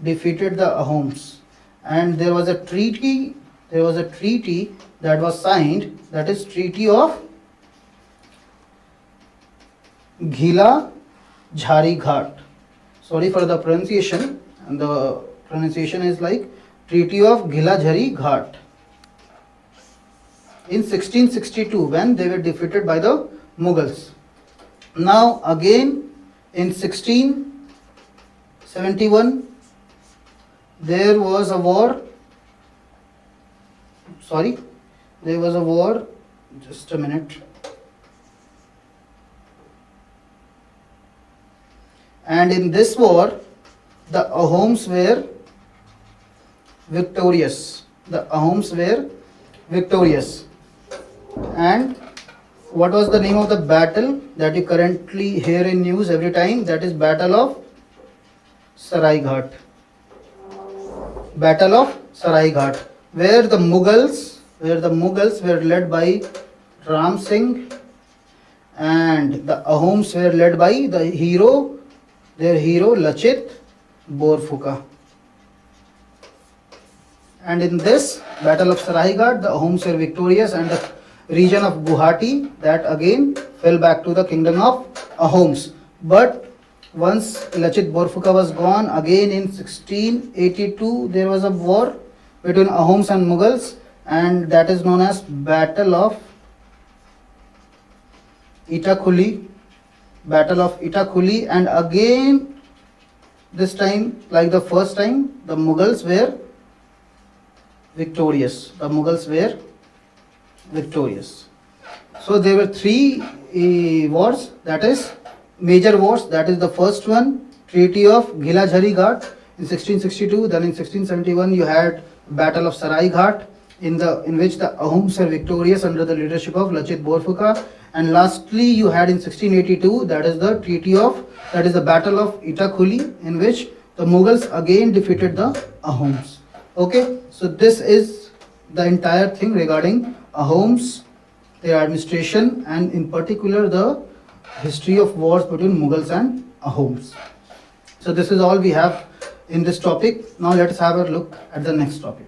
Defeated the Ahoms, and there was a treaty that was signed, that is Treaty of Ghila Jhari Ghat. Sorry for the pronunciation, and the pronunciation is like Treaty of Ghila Jhari Ghat in 1662, when they were defeated by the Mughals. Now again in 1671 there was a war. Just a minute. And in this war, the Ahoms were victorious. And what was the name of the battle that you currently hear in news every time? That is Battle of Sarai Ghat. Where the Mughals were led by Ram Singh, and the Ahoms were led by their hero Lachit Borphukan. And in this Battle of Sarai Ghat, the Ahoms were victorious, and the region of Guwahati, that again fell back to the kingdom of Ahoms. But once Lachit Borphukan was gone, again in 1682 there was a war between Ahoms and Mughals, and that is known as Battle of Itakuli. And again, this time, like the first time, the Mughals were victorious. So there were three wars, that is major wars. That is the first one, Treaty of Ghila Jhari Ghat in 1662. Then in 1671 you had Battle of Sarai Ghat, in which the Ahoms were victorious under the leadership of Lachit Borphukan. And lastly you had in 1682, that is the Battle of Itakuli, in which the Mughals again defeated the Ahoms. Okay, so this is the entire thing regarding Ahoms their administration, and in particular the history of wars between Mughals and Ahoms. So this is all we have in this topic. Now let us have a look at the next topic.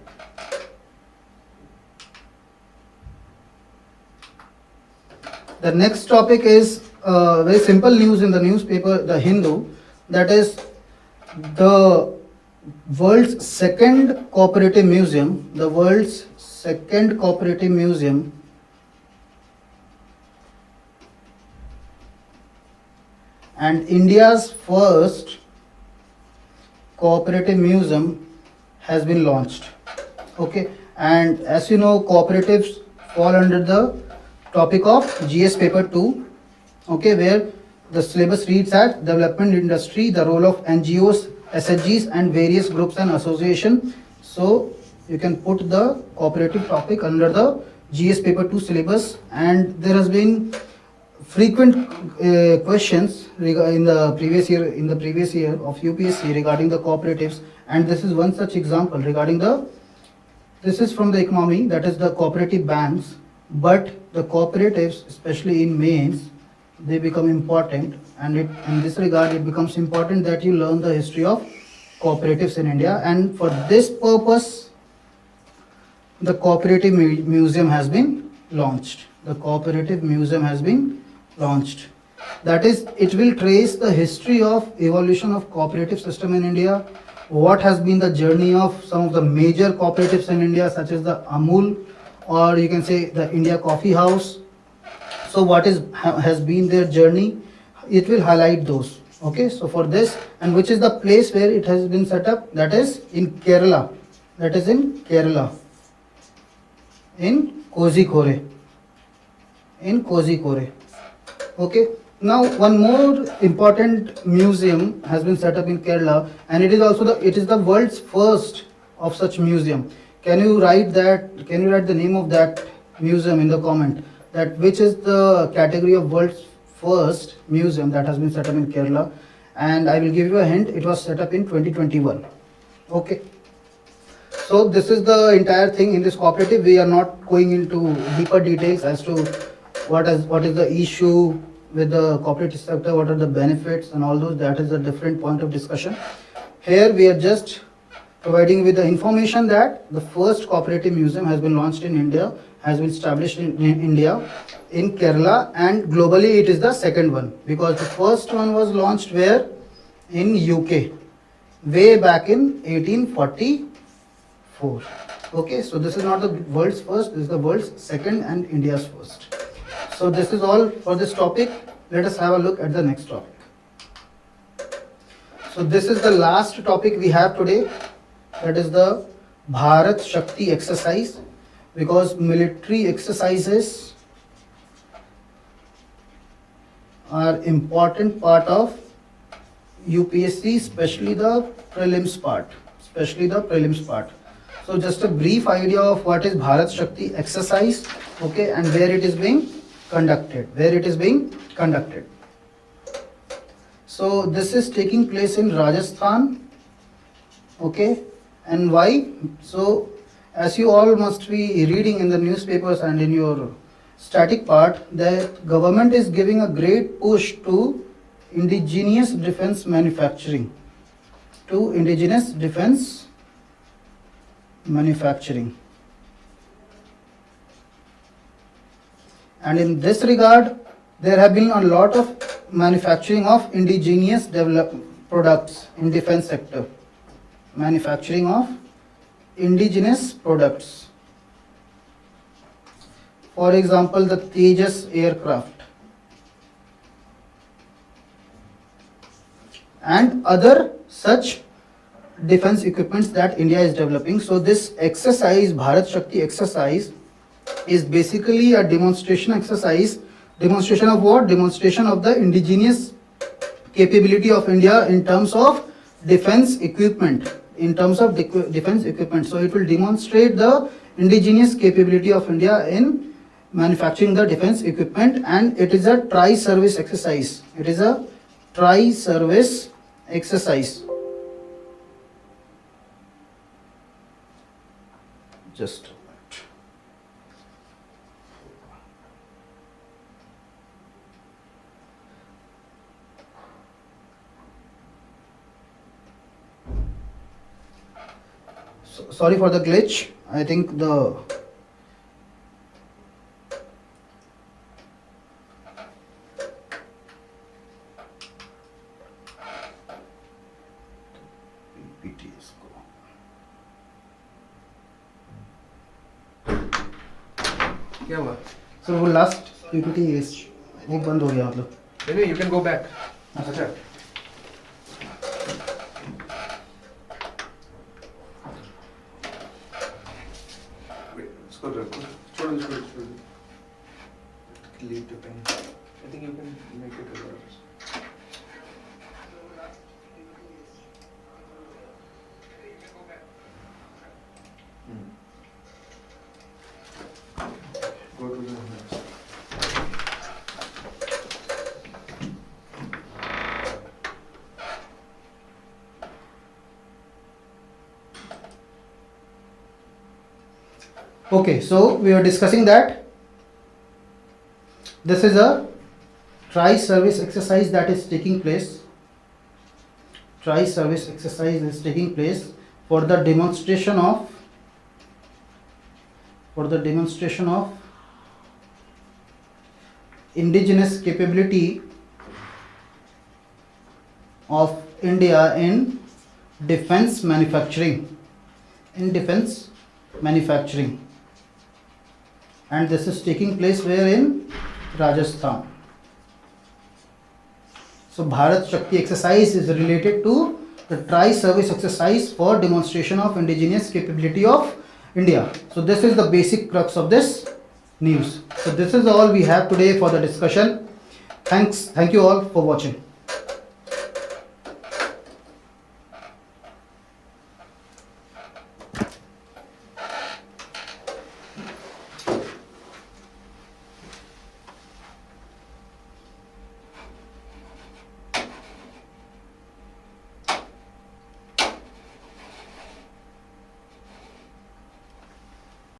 The next topic is very simple news in the newspaper, The Hindu, that is the world's second cooperative museum, and India's first cooperative museum has been launched. Okay, and as you know, cooperatives fall under the topic of GS paper 2, okay, where the syllabus reads at development industry, the role of NGOs, SHGs and various groups and association. So you can put the cooperative topic under the GS paper 2 syllabus, and there has been frequent questions in the previous year of UPSC regarding the cooperatives, and this is one such example regarding this is from the economy, that is the cooperative banks. But the cooperatives, especially in mains, they become important, and in this regard it becomes important that you learn the history of cooperatives in India, and for this purpose the cooperative museum has been launched. That is, it will trace the history of evolution of cooperative system in India, what has been the journey of some of the major cooperatives in India, such as the Amul, or you can say the India Coffee House. So what has been their journey, it will highlight those. Okay, so for this, and which is the place where it has been set up, that is in Kerala, in Kozhikode. Okay, now one more important museum has been set up in Kerala, and it is the world's first of such museum. Can you write the name of that museum in the comment, that which is the category of world's first museum that has been set up in Kerala? And I will give you a hint, it was set up in 2021. Okay, so this is the entire thing in this cooperative. We are not going into deeper details as to what is the issue with the cooperative sector, what are the benefits and all those. That is a different point of discussion. Here we are just providing with the information that the first cooperative museum has been launched in India, has been established in India, in Kerala, and globally it is the second one, because the first one was launched where? In UK, way back in 1844. Okay, so this is not the world's first, this is the world's second and India's first. So this is all for this topic. Let us have a look at the next topic. So this is the last topic we have today, that is the Bharat Shakti exercise, because military exercises are important part of UPSC, especially the prelims part. So just a brief idea of what is Bharat Shakti exercise, okay, and where it is being conducted. So this is taking place in Rajasthan, okay, and why? So as you all must be reading in the newspapers and in your static part, that government is giving a great push to indigenous defense manufacturing. And in this regard, there have been a lot of manufacturing of indigenous products in defense sector. Manufacturing of indigenous products. For example, the Tejas aircraft and other such defense equipments that India is developing. So this exercise, Bharat Shakti exercise, is basically a demonstration exercise. Demonstration of what? Demonstration of the indigenous capability of India in terms of defense equipment. So it will demonstrate the indigenous capability of India in manufacturing the defense equipment, and it is a tri-service exercise. Just a minute. sorry for the glitch. I think the PPT is gone. क्या हुआ? So वो last PPT is वो बंद हो गया मतलब. Anyway, you can go back. अच्छा. Wait, इसको रखो. छोड़ दो. Leave the pen. I think you can make it a lot. Go to the next. Okay, so we are discussing that this is a tri-service exercise that is taking place. Tri-service exercise is taking place for the demonstration of indigenous capability of India in defense manufacturing. And this is taking place where? In Rajasthan. So Bharat Shakti exercise is related to the tri-service exercise for demonstration of indigenous capability of India. So this is the basic crux of this news. So this is all we have today for the discussion. Thank you all for watching.